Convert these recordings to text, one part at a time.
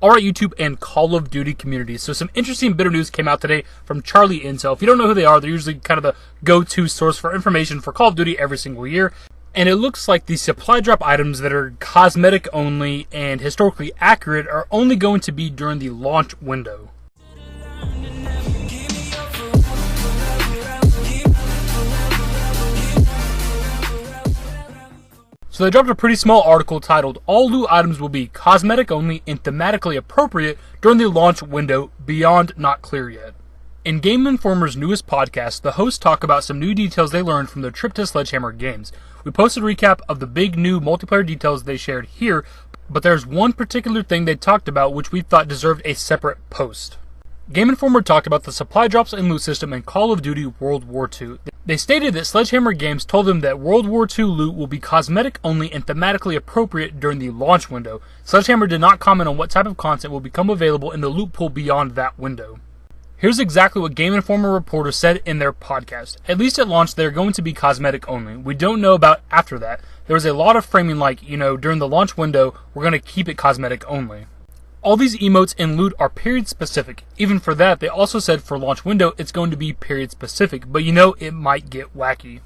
Alright YouTube and Call of Duty community. So some interesting bit of news came out today from Charlie Intel. If you don't know who they are, they're usually kind of the go-to source for information for Call of Duty every single year. And it looks like the supply drop items that are cosmetic only and historically accurate are only going to be during the launch window. So they dropped a pretty small article titled, "All loot items will be cosmetic only and thematically appropriate during the launch window, beyond not clear yet." In Game Informer's newest podcast, the hosts talk about some new details they learned from their trip to Sledgehammer Games. We posted a recap of the big new multiplayer details they shared here, but there's one particular thing they talked about which we thought deserved a separate post. Game Informer talked about the supply drops and loot system in Call of Duty World War II. They stated that Sledgehammer Games told them that World War II loot will be cosmetic only and thematically appropriate during the launch window. Sledgehammer did not comment on what type of content will become available in the loot pool beyond that window. Here's exactly what Game Informer reporters said in their podcast. At least at launch, they're going to be cosmetic only. We don't know about after that. There was a lot of framing like, during the launch window, we're going to keep it cosmetic only. All these emotes and loot are period specific. Even for that, they also said for launch window, it's going to be period specific, but it might get wacky.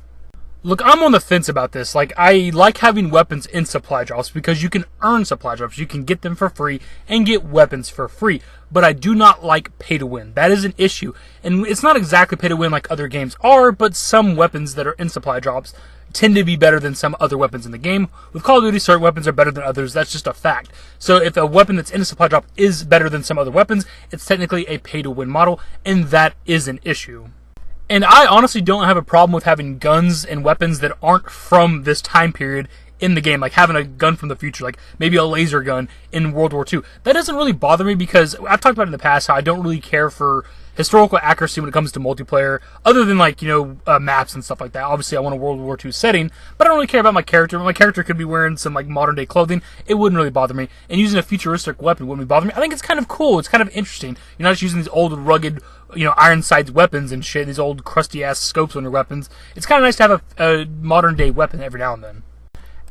Look, I'm on the fence about this. I like having weapons in supply drops because you can earn supply drops. You can get them for free and get weapons for free. But I do not like pay to win. That is an issue. And it's not exactly pay to win like other games are, but some weapons that are in supply drops tend to be better than some other weapons in the game. With Call of Duty, certain weapons are better than others. That's just a fact. So if a weapon that's in a supply drop is better than some other weapons, it's technically a pay to win model, and that is an issue. And I honestly don't have a problem with having guns and weapons that aren't from this time period in the game, like having a gun from the future, like maybe a laser gun in World War II. That doesn't really bother me because I've talked about in the past how I don't really care for historical accuracy when it comes to multiplayer, other than maps and stuff like that. Obviously, I want a World War II setting, but I don't really care about my character. My character could be wearing some modern day clothing. It wouldn't really bother me. And using a futuristic weapon wouldn't bother me. I think it's kind of cool. It's kind of interesting. You're not just using these old rugged, iron sights weapons and shit. These old crusty ass scopes on your weapons. It's kind of nice to have a modern day weapon every now and then.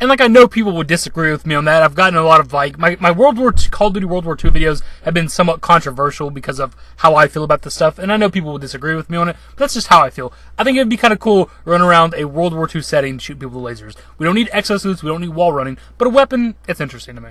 And I know people would disagree with me on that. I've gotten a lot of my World War II, Call of Duty World War II videos have been somewhat controversial because of how I feel about this stuff. And I know people will disagree with me on it, but that's just how I feel. I think it'd be kind of cool running around a World War II setting, shoot people with lasers. We don't need exosuits, we don't need wall running, but a weapon, it's interesting to me.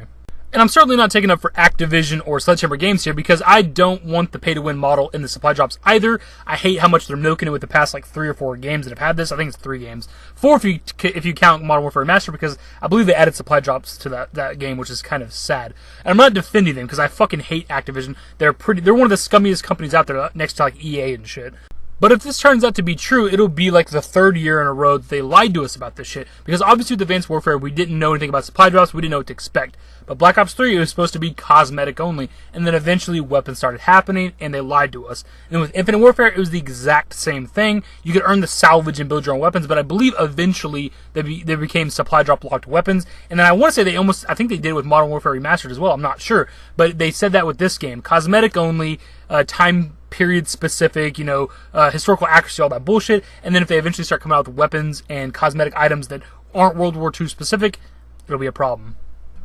And I'm certainly not taking up for Activision or Sledgehammer Games here because I don't want the pay-to-win model in the supply drops either. I hate how much they're milking it with the past 3 or 4 games that have had this. I think it's 3 games. 4 if you count Modern Warfare Remastered, because I believe they added supply drops to that game, which is kind of sad. And I'm not defending them because I fucking hate Activision. They're one of the scummiest companies out there next to EA and shit. But if this turns out to be true, it'll be the 3rd year in a row that they lied to us about this shit. Because obviously with Advanced Warfare, we didn't know anything about supply drops, we didn't know what to expect. But Black Ops 3, it was supposed to be cosmetic only. And then eventually weapons started happening, and they lied to us. And with Infinite Warfare, it was the exact same thing. You could earn the salvage and build your own weapons, but I believe eventually they became supply drop locked weapons. And then I want to say I think they did it with Modern Warfare Remastered as well, I'm not sure. But they said that with this game. Cosmetic only, time period specific, historical accuracy, all that bullshit. And then if they eventually start coming out with weapons and cosmetic items that aren't World War II specific, it'll be a problem.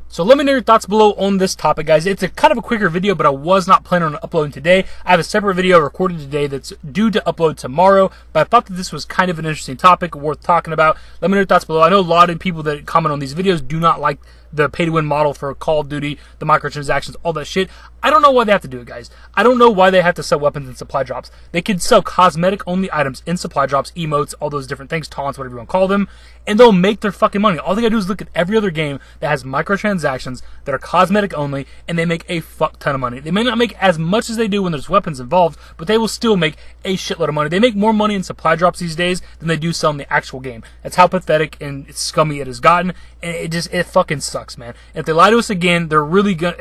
So let me know your thoughts below on this topic, guys. It's a kind of a quicker video, but I was not planning on uploading today. I have a separate video recorded today that's due to upload tomorrow, but I thought that this was kind of an interesting topic worth talking about. Let me know your thoughts below. I know a lot of people that comment on these videos do not like the pay-to-win model for Call of Duty, the microtransactions, all that shit. I don't know why they have to do it, guys. I don't know why they have to sell weapons in supply drops. They could sell cosmetic-only items in supply drops, emotes, all those different things, taunts, whatever you want to call them, and they'll make their fucking money. All they gotta do is look at every other game that has microtransactions that are cosmetic-only, and they make a fuck ton of money. They may not make as much as they do when there's weapons involved, but they will still make a shitload of money. They make more money in supply drops these days than they do selling the actual game. That's how pathetic and scummy it has gotten, and it fucking sucks, man. And if they lie to us again, they're really gonna.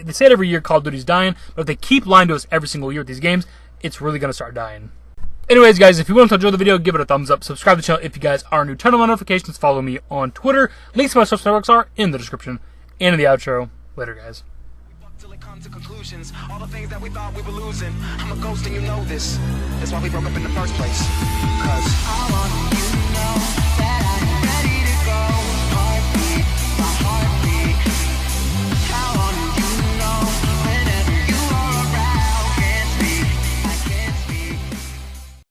They say it every year, Call of Duty's dying, but if they keep lying to us every single year with these games, it's really gonna start dying. Anyways, guys, if you want to enjoy the video, give it a thumbs up, subscribe to the channel if you guys are new, turn on notifications, follow me on Twitter. Links to my social networks are in the description and in the outro. Later, guys. To conclusions, all the things that we thought we were losing. I'm a ghost and you know this. That's why we broke up in the first place. 'Cause I want you to know that